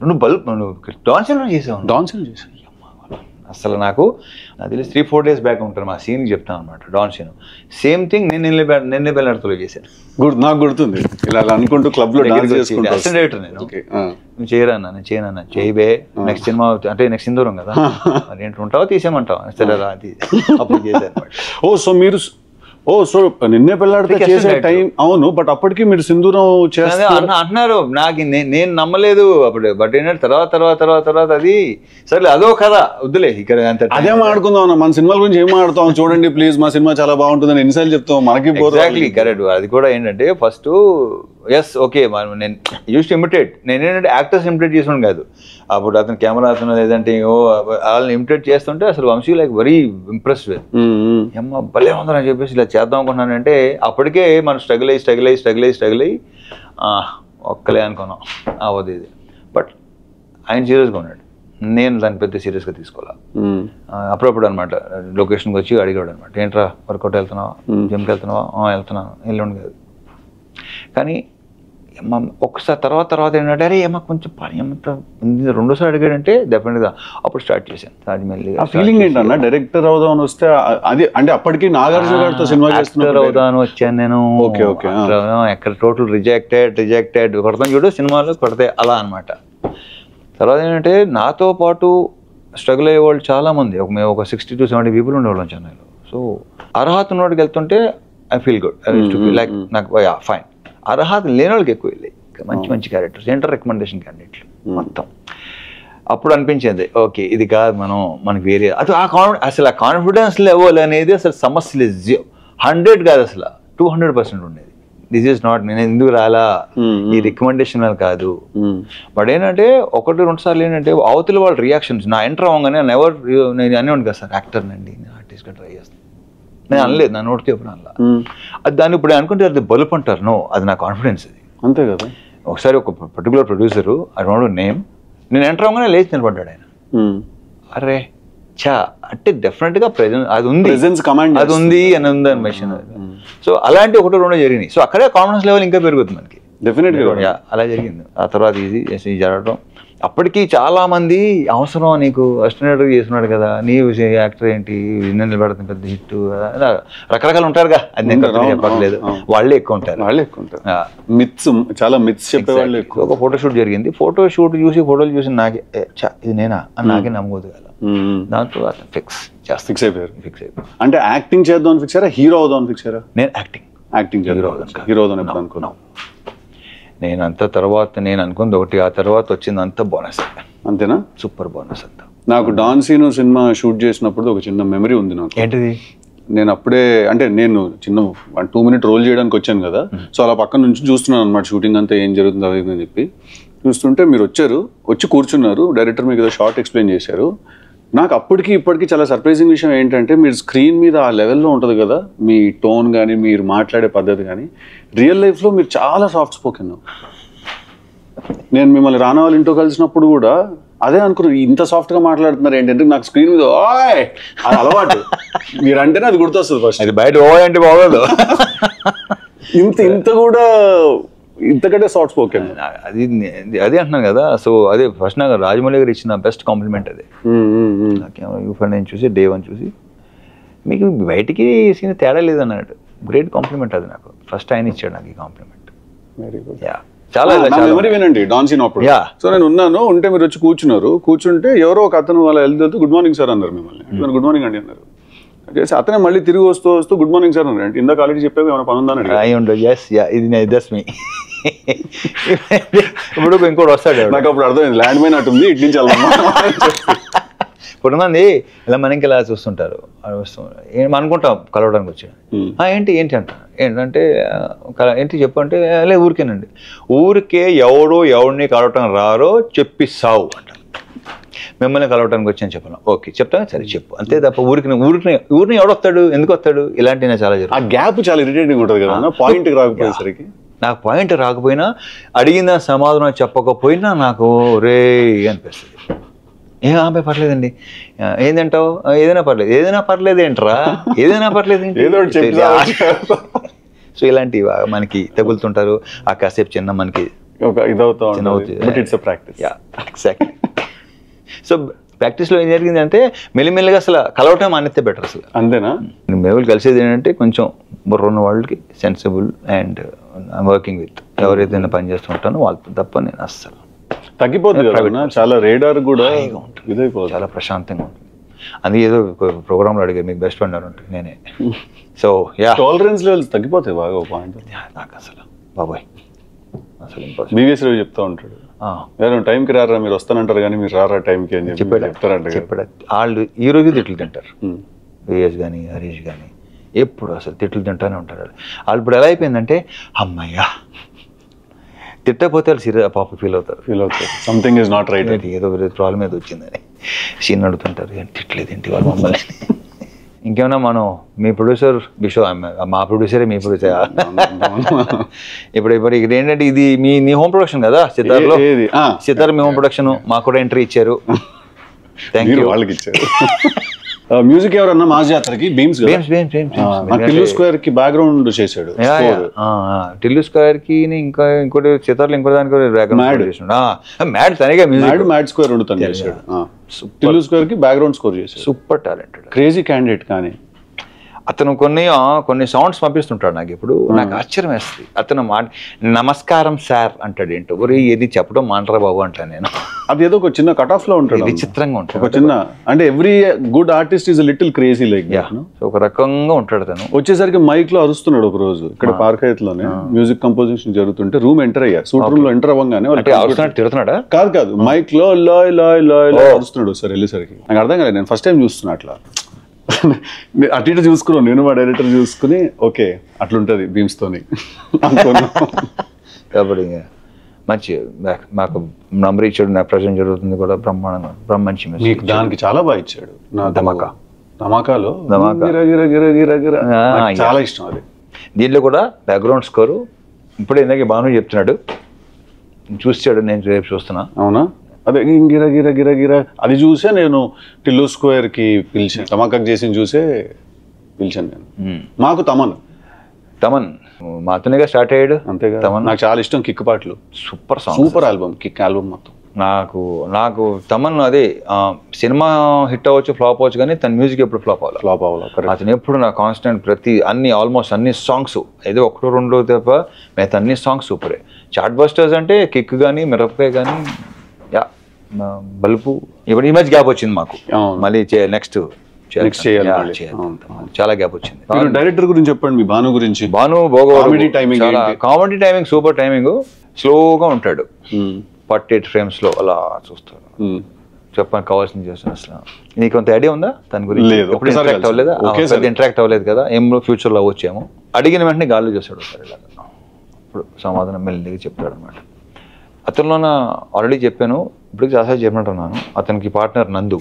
నువ్వు డాన్సీలో చేసావు అసలు నాకు అది 3-4 days బ్యాక్ ఉంటాను మా సీన్కి చెప్తాను అనమాట డాన్ సీన్ సేమ్ థింగ్ నిన్నే బెల్లడితో చేశాను నాకు గుర్తుంది ఇలా అనుకుంటూ క్లబ్ లో అసిస్టెంట్ నేను నువ్వు నేను చేయనన్నా చేయబే నెక్స్ట్ సినిమా అంటే నెక్స్ట్ సింధూరం కదా మరి ఏంటి ఉంటావో తీసేయమంటావు సరే రా అది అప్పుడు చేశాను సో మీరు సో నిన్నే పెళ్ళాడితే చేసే టైం అవును బట్ అప్పటికి మీరు సింధూరం అంటున్నారు నాకు నేను నమ్మలేదు అప్పుడు బట్ ఏంటంటే తర్వాత అది సరే అదో కదా వద్దులే ఇక్కడ అదే మాట్లాడుకుందాం మన సినిమాల గురించి ఏం మాట్లాడతాం చూడండి ప్లీజ్ మా సినిమా చాలా బాగుంటుందని ఎన్నిసార్లు చెప్తాం మనకి ఎగ్జాక్ట్లీ కరెక్ట్ అది కూడా ఏంటంటే ఫస్ట్ ఎస్ ఓకే నేను యూస్ టు ఇమిటేట్ నేను ఏంటంటే యాక్టర్స్ ఇమిటేట్ చేసాను కాదు అప్పుడు అతను కెమెరా అతను లేదంటే వాళ్ళని ఇమిటేట్ చేస్తుంటే అసలు Vamsi like very impressed with అమ్మ భలే ఉందని చెప్పేసి ఇలా చేద్దాం అనుకున్నానంటే అప్పటికే మనం స్ట్రగుల్ అయ్యి ఒక్కలే అనుకున్నాం అవదు ఇది బట్ ఆయన సీరియస్గా ఉన్నాడు నేను దాన్ని పెద్ద సీరియస్గా తీసుకోవాలా అప్పుడప్పుడు అనమాట లొకేషన్కి వచ్చి అడిగాడు అనమాట ఏంట్రా వర్కౌట్ వెళ్తున్నావా జిమ్కి వెళ్తున్నావా వెళ్తున్నాను ఎల్లుండి కాదు కానీ ఒక్కసారి తర్వాత ఏంటంటే అరే ఏమో కొంచెం పని రెండోసారి అడిగాడంటే డెఫినెట్గా అప్పుడు స్టార్ట్ చేశాను రాజమల్లి ఫీలింగ్ ఏంటన్నా డైరెక్టర్ అవుదామని వస్తే అది అంటే అప్పటికి నాగార్జున గారితో సినిమా యాక్టర్ అవుదామని వచ్చాను నేను ఎక్కడ టోటల్ రిజెక్టెడ్ కొడతాను చూడు సినిమాలు కొడితే అలా అనమాట తర్వాత ఏంటంటే నాతో పాటు స్ట్రగుల్ అయ్యే వాళ్ళు చాలామంది మేము ఒక 60 to 70 people ఉండేవాళ్ళం చెన్నైలో సో అర్హత ఉన్నోడికి వెళ్తుంటే ఐ ఫీల్ గుడ్ లైక్ నాకు ఫైన్ అర్హత లేని వాళ్ళకి ఎక్కువ వెళ్ళాయి మంచి క్యారెక్టర్స్ ఏంటర్ రికమెండేషన్ క్యాండిడేట్లు మొత్తం అప్పుడు అనిపించింది ఓకే ఇది కాదు మనకి వేరే అది అసలు ఆ కాన్ఫిడెన్స్ లెవెల్ అనేది అసలు సమస్య లేదు 100 కాదు అసలు 200% ఉండేది దిస్ ఈస్ నాట్ నేను ఎందుకు రాలా ఈ రికమెండేషన్ కాదు బట్ ఏంటంటే 1-2 సార్లు ఏంటంటే అవతల వాళ్ళ రియాక్షన్స్ నా ఎంటర్ అవ్వగానే నేను అనేవాడు కదా సార్ యాక్టర్ నండి నేను ఆర్టిస్ట్గా ట్రై చేస్తాను నేను అనలేదు నా నోటితో ఎప్పుడు అనలా అది దాన్ని ఇప్పుడు అనుకుంటే అది బలుపు అంటారు నో అది నా కాన్ఫిడెన్స్ అది అంతే కదా ఒకసారి ఒక particular producer I don't no name నేను ఎంటర్ అవ్వగానే లేచి నిలబడ్డాడు ఆయన అరే చా అంటే డెఫినెట్గా ప్రెజెన్స్ అది ఉంది అని మెషిన్ సో అలాంటి 1-2 జరిగినాయి సో అక్కడే కాన్ఫిడెన్స్ లెవెల్ ఇంకా పెరుగుతుంది మనకి డెఫినెట్గా అలా జరిగింది ఆ తర్వాత ఇది జరగడం అప్పటికి చాలా మంది అవసరం నీకు అసిస్టెంట్ చేస్తున్నాడు కదా నీ యాక్టర్ ఏంటి నిలబెడుతుంది పెద్ద హిట్ రకరకాలు ఉంటారుగా అది నేను చెప్పట్లేదు వాళ్ళే ఎక్కువ ఉంటారు మిత్స్ చాలా మిత్స్ చెప్పేవాళ్ళు ఒక ఫోటోషూట్ జరిగింది ఫోటోలు చూసి నాకే ఇది నేనా అని నాకే నమ్మకూడదు కదా దాంతో ఫిక్స్ అయిపోయారు అంటే యాక్టింగ్ చేద్దాం ఫిక్స్ అయ్యారా హీరో అవుదాం ఫిక్స్ అయ్యారా నేను యాక్టింగ్ హీరో అవుదాం ఎప్పుడు అనుకున్నాను నేను అంత తర్వాత నేను అనుకుంది ఒకటి ఆ తర్వాత వచ్చింది అంత బోనస్ అంతేనా సూపర్ బోనస్ అంతా నాకు డాన్ సీను సినిమా షూట్ చేసినప్పుడు ఒక చిన్న మెమరీ ఉంది నాకు ఏంటిది నేను అప్పుడే అంటే నేను చిన్న 2 minute రోల్ చేయడానికి వచ్చాను కదా సో అలా పక్కన నుంచి చూస్తున్నాను అనమాట షూటింగ్ అంతా ఏం జరుగుతుంది అది అని చెప్పి చూస్తుంటే మీరు వచ్చి కూర్చున్నారు డైరెక్టర్ మీకు ఏదో షార్ట్ ఎక్స్ప్లెయిన్ చేశారు నాకు అప్పటికి ఇప్పటికీ చాలా సర్ప్రైజింగ్ విషయం ఏంటంటే మీరు స్క్రీన్ మీద ఆ లెవెల్లో ఉంటుంది కదా మీ టోన్ కానీ మీరు మాట్లాడే పద్ధతి కానీ రియల్ లైఫ్లో మీరు చాలా సాఫ్ట్ స్పోకెన్ నేను మిమ్మల్ని రానా వాళ్ళ ఇంట్లో కలిసినప్పుడు కూడా అదే అనుకున్నాను ఇంత సాఫ్ట్గా మాట్లాడుతున్నారు ఏంటంటే నాకు స్క్రీన్ మీద ఓయ్ అది అలవాటు మీరంటేనే అది గుర్తొస్తుంది ఫస్ట్ అది బయట ఓయ్ అంటే బాగోదు ఇంత కూడా ఇంతకంటే సాఫ్ట్ స్పోకెన్ అదే అంటున్నాను కదా సో అదే ఫస్ట్ నాకు రాజమౌళి గారు ఇచ్చిన బెస్ట్ కాంప్లిమెంట్ అదే నేను చూసి డే 1 చూసి మీకు బయటికి సీన్ తేడా లేదన్నాడు గ్రేట్ కాంప్లిమెంట్ అది నాకు ఫస్ట్ ఆయన ఇచ్చాడు నాకు ఈ కాంప్లిమెంట్ వెరీ గుడ్ చాలా మెమరీ వినండి డాన్ సీన్ అప్పుడు సో నేను ఉంటే మీరు వచ్చి కూర్చుంటే ఎవరో ఒక అతను వాళ్ళ వెళ్తూ గుడ్ మార్నింగ్ సార్ అన్నారు మిమ్మల్ని గుడ్ మార్నింగ్ అండి అన్నారు చేసి అతనే మళ్ళీ తిరిగి వస్తూ గుడ్ మార్నింగ్ సార్ అన్నారు ఇందాక ఆల్రెడీ చెప్పావు ఏమైనా పని ఉందని ఇప్పుడు ఇంకోటి వస్తాడు నాకు అప్పుడు అర్థమైంది ల్యాండ్ మైన్ అటుంది ఇటు నుంచి వెళ్దాం కొంతమంది ఇలా మనకి ఇలా చూస్తుంటారు అనుకుంటాం కలవడానికి వచ్చి ఏంటి ఏంటంటే ఏంటి చెప్పంటే లే ఊరికేనండి ఊరికే ఎవడిని కలవటం రారో చెప్పిస్తావు అంటారు మిమ్మల్ని కలవటానికి వచ్చి చెప్పాను ఓకే చెప్తాను సరే చెప్పు అంతే తప్ప ఊరిని ఎవడొస్తాడు ఎందుకు వస్తాడు ఇలాంటివి చాలా జరుగుతుంది ఆ గ్యాప్ చాలా ఇరిటేటింగ్ ఉంటుంది కదా పాయింట్ రాకపోయేసరికి నాకు పాయింట్ రాకపోయినా అడిగిన సమాధానం చెప్పకపోయినా నాకు రే అనిపిస్తుంది అబ్బాయి పర్లేదండి ఏంటంటావు ఏదైనా పర్లేదు ఏంట్రా ఏదైనా పర్లేదు సో ఇలాంటివి మనకి తగులుతుంటారు ఆ కాసేపు చిన్న మనకి ఒక ఇదవుతా ఉంటుంది, but it's a practice. Exactly. So ప్రాక్టీస్లో ఏం జరిగిందంటే మెల్లిమెల్లిగా అసలు కలవటం మానేస్తే బెటర్ అసలు. అంతేనా? మేము కలిసేది ఏంటంటే కొంచెం బుర్రున్న వాళ్ళకి సెన్సిబుల్ అండ్ వర్కింగ్ విత్ ఎవరైతే నేను పని చేస్తుంటానో వాళ్ళతో తప్ప నేను అస్సలు తగ్గిపోతుంది కదా, చాలా రేడార్ కూడా ఇదైపోతుంది, చాలా ప్రశాంతంగా ఉంటుంది. అందుకే ఏదో ప్రోగ్రాంలో అడిగారు మీకు బెస్ట్ ఫ్రెండ్ అని ఉంటుంది నేనే. సో టాలరెన్స్ లెవెల్స్ తగ్గిపోతాయి బాగా ఒక పాయింట్. నాకు అసలు బాబాయ్ అసలు బీవీఎస్ రవి చెప్తా ఉంటాడు, టైంకి రారా మీరు వస్తానంటారు కానీ మీరు రారా టైంకి అని చెప్తారంట. చెప్పాడు వాళ్ళు ఈ రోజు తిట్లు తింటారు, బీఎస్ కానీ హరీష్ కానీ ఎప్పుడు అసలు తిట్లు తింటానే ఉంటారు. వాళ్ళు ఇప్పుడు ఎలా అయిపోయిందంటే అమ్మయ్యా తిట్టకపోతే వాళ్ళు పాప ఫీల్ అవుతారు సంథింగ్ ఈజ్ నాట్ రైట్, ఏదో ప్రాబ్లం ఏదో వచ్చిందని సీన్ అడుగుతుంటారు. ఏం తిట్టలేదేంటి వాళ్ళు మమ్మల్ని. ఇంకేమన్నా మనం మీ ప్రొడ్యూసర్ బిషో, మా ప్రొడ్యూసరే మీ ప్రొడ్యూసర్. ఇప్పుడు ఇక్కడ ఏంటంటే ఇది మీ హోమ్ ప్రొడక్షన్ కదా సితార్లో, సితార్ మీ హోమ్ ప్రొడక్షన్, మాకు కూడా ఎంట్రీ ఇచ్చారు. Thank you. వాళ్ళకి ఇచ్చారు. మ్యూజిక్ ఎవరన్నా మాస్ జాతరకి బీమ్స్ టిల్లు స్క్వేర్ కి బ్యాక్గ్రౌండ్ చేశాడు. టిల్లు స్క్వేర్ కి ఇంకా ఇంకోటి సితార్లో ఇంకో దానికి బ్యాక్గ్రౌండ్ చేసాడు. మ్యాడ్ తనగా మ్యాడ్ స్క్వేర్ ఉండుతాను చేశాడు. టిల్లు స్క్వేర్ కి బ్యాక్గ్రౌండ్ స్కోర్ చేశాడు. Super talented, crazy candidate. కానీ అతను కొన్ని సౌండ్స్ పంపిస్తుంటాడు నాకు. ఇప్పుడు నాకు ఆశ్చర్యం వేస్తుంది. అతను నమస్కారం సార్ అంటాడు. ఏంటో ఒరే ఏది చెప్పడం మాంటరా బాబు అంటాను నేను. అది ఏదో ఒక చిన్న కట్ ఆఫ్ లో ఉంటాడు, విచిత్రంగా ఉంటాడు. ఒక చిన్న అంటే every good artist is little crazy like ఒక రకంగా ఉంటాడు. తను వచ్చేసరికి మైక్ లో అరుస్తున్నాడు ఒక రోజు ఇక్కడ పార్క్ లోనే మ్యూజిక్ కంపోజిషన్ జరుగుతుంటే రూమ్ ఎంటర్ అయ్యా. సూట్ రూమ్ లో ఎంటర్ అవ్వగానే తిడుతున్నాడా? కాదు మైక్ లో లాయ్ లాయ్ లాయ్ అరుస్తున్నాడు సార్ వెళ్ళేసరికి. నాకు అర్థం కాలేదు, నేను ఫస్ట్ టైం చూస్తున్నా అట్లా. అటు ఇటు చూసుకున్నాను నేను, మా డైరెక్టర్ చూసుకుని ఓకే అట్లుంటది బీమ్స్ తోని కాబట్టి మంచి మాకు నంబర్ ఇచ్చాడు. నా ప్రజెంట్ జరుగుతుంది కూడా బ్రహ్మాండంగా మంచి మీకు దానికి చాలా బాగా ఇచ్చాడు. నా ధమాకాలో చాలా ఇష్టం అది. దీంట్లో కూడా బ్యాక్గ్రౌండ్ స్కోరు ఇప్పుడు ఇందాక భాను చెప్తున్నాడు, చూసాడు, నేను రేపు చూస్తున్నా. అవునా? అదే గిర గిర గిర గిర అది చూసే నేను టిల్లు స్క్వేర్ కి పిలిచాను, ధమాకాకి చేసి చూసే పిలిచాను నేను. మాకు తమన్ మాతోనేగా స్టార్ట్ అయ్యాడు. అంతేగా. నాకు చాలా ఇష్టం కిక్ పాటలు, సూపర్ ఆల్బమ్, కిక్ ఆల్బమ్ మొత్తం. నాకు తమన్ అదే సినిమా హిట్ అవ్వచ్చు ఫ్లాప్ అవ్వచ్చు కానీ తన మ్యూజిక్ ఎప్పుడు ఫ్లాప్ అవ్వాలి. అతను ఎప్పుడు నా కాన్స్టెంట్ ఆల్మోస్ట్ అన్ని సాంగ్స్ ఏదో ఒకటో రెండో తప్ప మిగతా అన్ని సాంగ్స్ సూపరే. చార్ట్ బస్టర్స్ అంటే కిక్ కానీ మిరపకాయ కానీ బల్బు. ఇప్పుడు ఈ మధ్య గ్యాప్ వచ్చింది మాకు, మళ్ళీ నెక్స్ట్ చాలా గ్యాప్ వచ్చింది. డైరెక్టర్ గురించి చెప్పండి, మీ భాను గురించి. Bhanu comedy timing super timing. స్లోగా ఉంటాడు, 48 frames లో అలా చూస్తాడు. చెప్పడానికి కావాల్సింది చేస్తాను. అసలు నీకు కొంత ఐడియా ఉందా తన గురించి? ఇంటరాక్ట్ అవ్వలేదా? ఇంటరాక్ట్ అవ్వలేదు కదా, ఏం ఫ్యూచర్లో అవ్వచ్చేమో. అడిగిన వెంటనే గాల్లో చూస్తాడు సార్ ఇలాగా. ఇప్పుడు సమాధానం మెల్లిగా చెప్తాడు అనమాట. అతనిలోన ఆల్రెడీ చెప్పాను, ఇప్పుడు చాలా చెప్పినట్టున్నాను. అతనికి పార్ట్నర్ నందు,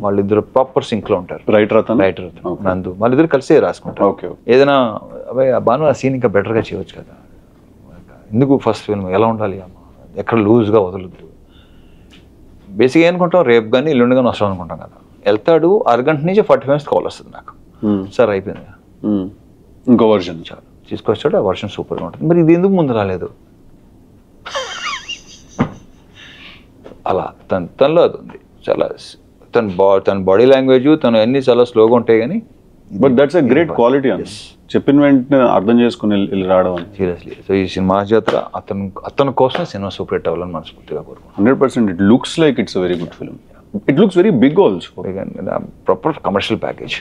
వాళ్ళిద్దరు ప్రాపర్ సింక్ లో ఉంటారు. రైటర్ నందు, వాళ్ళిద్దరు కలిసే రాసుకుంటారు. ఏదైనా బాను ఆ సీన్ ఇంకా బెటర్గా చేయవచ్చు కదా, ఎందుకు ఫస్ట్ ఫిల్మ్ ఎలా ఉండాలి అమ్మ, ఎక్కడ లూజ్గా వదలొద్దు. బేసిక్గా అనుకుంటాం రేపు కానీ ఎల్లుండి కానీ వస్తాం అనుకుంటాం కదా. వెళ్తాడు, అరగంట నుంచి 40 minutes కాల్ వస్తుంది నాకు, సార్ అయిపోయింది ఇంకో వర్షన్ చాలు తీసుకొచ్చాడు. ఆ వర్షన్ సూపర్గా ఉంటుంది. మరి ఇది ఎందుకు ముందు రాలేదు? అలా తనలో అది ఉంది. చాలా తన బాడీ లాంగ్వేజ్ తను అన్ని చాలా స్లోగా ఉంటాయి కానీ but that's a great quality. చెప్పిన వెంటనే అర్థం చేసుకుని వెళ్ళి రావడం సీరియస్లీ. సో ఈ సినిమా జాతర అతని కోసం సినిమా సూపర్ హిట్ అవ్వాలని మనస్ఫూర్తిగా కోరుకుంటున్నాను. 100%. It looks like it's very good film. It looks very big also. Proper commercial package.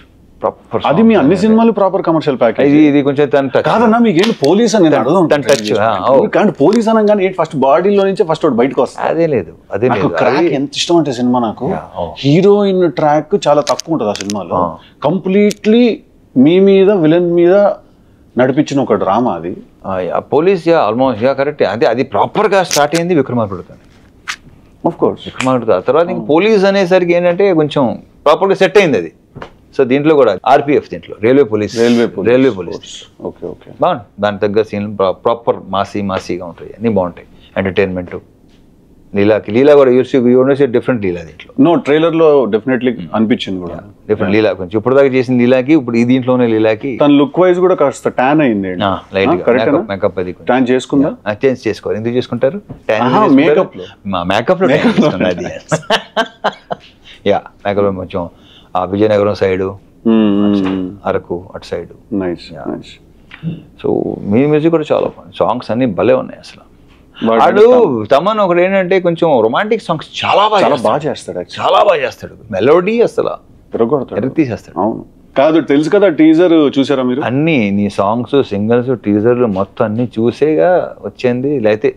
అది మీ అన్ని సినిమాలు ప్రాపర్ కమర్షియల్ ప్యాకేజ్. ఇది కొంచెం కాదన్నా మీకు ఏంటి పోలీస్ అని అడుగుతాను. పోలీస్ అనగానే ఫస్ట్ బాడీలో నుంచి ఫస్ట్ బయటకు వస్తుంది. అదే లేదు ట్రాక్ ఎంత ఇష్టం అంటే సినిమా నాకు. హీరోయిన్ ట్రాక్ చాలా తక్కువ ఉంటుంది ఆ సినిమాలో. కంప్లీట్లీ మీ మీద విలన్ మీద నడిపించిన ఒక డ్రామా అది. Police almost correct. అదే అది ప్రాపర్ గా స్టార్ట్ అయింది విక్రమార్కుడుతో. ఆఫ్ కోర్స్ విక్రమార్కుడు. ఆ తర్వాత ఇంక పోలీస్ అనేసరికి ఏంటంటే కొంచెం ప్రాపర్ గా సెట్ అయింది అది. సో దీంట్లో కూడా ఆర్పిఎఫ్, దీంట్లో రైల్వే పోలీస్ ఓకే బాగుంది. దాని తగ్గ సీన్ ప్రాపర్ మాసీగా ఉంటాయి, అన్నీ బాగుంటాయి. ఎంటర్టైన్మెంట్ లీలా కూడా యూనివర్సిటీ డిఫరెంట్ లీలా దీంట్లో నో ట్రైలర్ లో డెఫినెట్లీ అనిపించింది కూడా డిఫరెంట్ లీలా కొంచెం ఇప్పుడు దాకా చేసిన లీలాకి ఇప్పుడు ఈ దీంట్లోనే లీలాకి తన లుక్ వైజ్ కూడా కాస్త ట్యాన్ అయింది లైట్ మేకప్ అది ట్యాన్ చేసుకుందా చేంజ్ చేసుకోవాలి ఎందుకు చేసుకుంటారు మేకప్ లో మేకప్ లో అది యా మేకప్ లో కొంచెం ఆ విజయనగరం సైడు అరకు అటు సైడ్ నైస్ నైస్ సో మీ మ్యూజిక్ కూడా చాలా సాంగ్స్ అన్ని భలే ఉన్నాయి అసలు వాడు తమన్ ఒకటి ఏంటంటే కొంచెం రొమాంటిక్ సాంగ్స్ చాలా బాగా చేస్తాడు మెలోడీ అసలు తీసేస్తాడు అవును కాదు తెలుసు కదా టీజర్ చూసారా మీరు అన్ని నీ సాంగ్స్ సింగల్స్ టీజర్లు మొత్తం అన్ని చూసేగా వచ్చింది లేకపోతే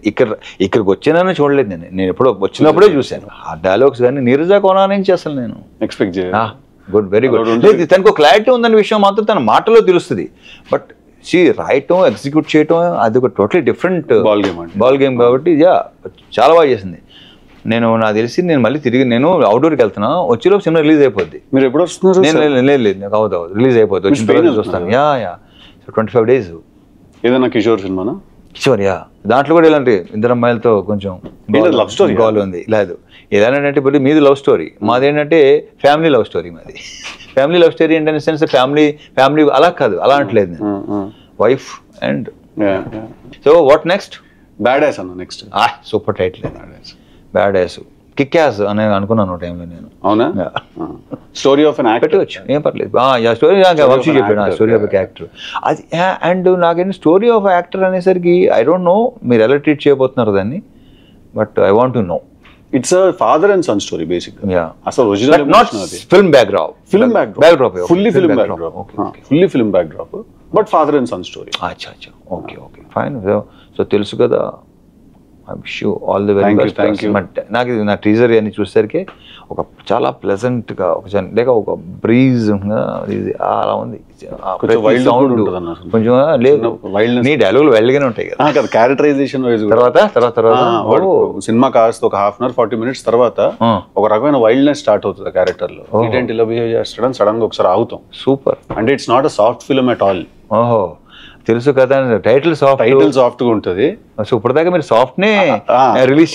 ఇక్కడికి వచ్చిందని చూడలేదు నేను ఎప్పుడో వచ్చినప్పుడే చూశాను ఆ డైలాగ్స్ కానీ నీరజా కోనా నుంచి అసలు నేను ఎక్స్పెక్ట్ చేయాలి గుడ్ వెరీ గుడ్ తనకు క్లారిటీ ఉందన్న విషయం మాత్రం తన మాటలో తెలుస్తుంది బట్ రాయటం ఎగ్జిక్యూట్ చేయటం అది ఒక టోటలీ డిఫరెంట్ బాల్ గేమ్ కాబట్టి చాలా బాగా చేసింది నాకు తెలిసి నేను మళ్ళీ తిరిగి నేను అవుట్డోర్కి వెళ్తున్నా వచ్చేలోపు సినిమా రిలీజ్ అయిపోద్ది మీరు ఎప్పుడు వస్తున్నారు లేదు నాకు అవుతుంది రిలీజ్ అయిపోద్ది వచ్చిన చూస్తాను 25 days ఏదైనా కిషోర్ సినిమానా కిషోర్ దాంట్లో కూడా ఇలాంటి ఇద్దరు అమ్మాయిలతో కొంచెం లవ్ స్టోరీ గోల్ ఉంది లేదు ఏదైనా ఇప్పుడు మీది లవ్ స్టోరీ మాది ఏంటంటే ఫ్యామిలీ లవ్ స్టోరీ మాది ఫ్యామిలీ లవ్ స్టోరీ ఏంటనే సెన్స్ ఫ్యామిలీ అలా కాదు అలా అంటలేదు నేను wife and so what next bad ass అన్న next super title bad ass kick ass అని అనుకున్నాను టైంలో నేను అవునా స్టోరీ ఆఫ్ అన్ యాక్టర్ పెట్టవచ్చు ఏం పర్లేదు స్టోరీ వంశీ చెప్పాడు స్టోరీ ఆఫ్ యాక్టర్ అది అండ్ నాకేంటి స్టోరీ ఆఫ్ యాక్టర్ అనేసరికి ఐ డోంట్ నో మీరు ఎలా ట్రీట్ చేయబోతున్నారు దాన్ని but I want to know it's a father and son story basic అసలు original film backdrop fully film backdrop but father and son story అచ్చా okay fine so తెలుసు కదా I wish you all the very best నాకు నా teaser అని చూసేసరికి ఒక చాలా ప్లెజెంట్గా లేక ఒక బ్రీజ్ అలా ఉంది కొంచెం లేదు నీ డైలాగులు వైల్డ్గానే ఉంటాయి కదా క్యారెక్టరైజేషన్ తర్వాత సినిమా కాస్త ఒక 1/2 hour 40 minutes తర్వాత ఒక రకమైన వైల్డ్నెస్ స్టార్ట్ అవుతుంది క్యారెక్టర్ లో ఏంటి ఇలా బిహేవ్ చేస్తాడని సడన్ గా ఒకసారి ఆగుతాం సూపర్ అంటే it's not a soft film at all ఓహో తెలుసు కదా టైటిల్ సాఫ్ట్ గా ఉంటది సో ఇప్పటిదాకా మీరు సాఫ్ట్ నే రిలీజ్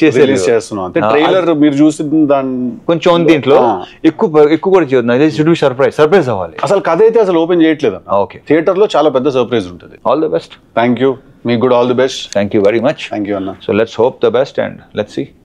చేస్తున్నాం అంటే ట్రైలర్ మీరు చూసిన దాని కొంచెం దీంట్లో ఎక్కువ కూడా చేయొద్దు సర్ప్రైజ్ అవ్వాలి అసలు కథ అయితే అసలు ఓపెన్ చేయట్లేదు ఓకే థియేటర్ లో చాలా పెద్ద సర్ప్రైజ్ ఉంటుంది all the best thank you మీకు కూడా all the best thank you very much thank you అన్న so let's hope the best and let's see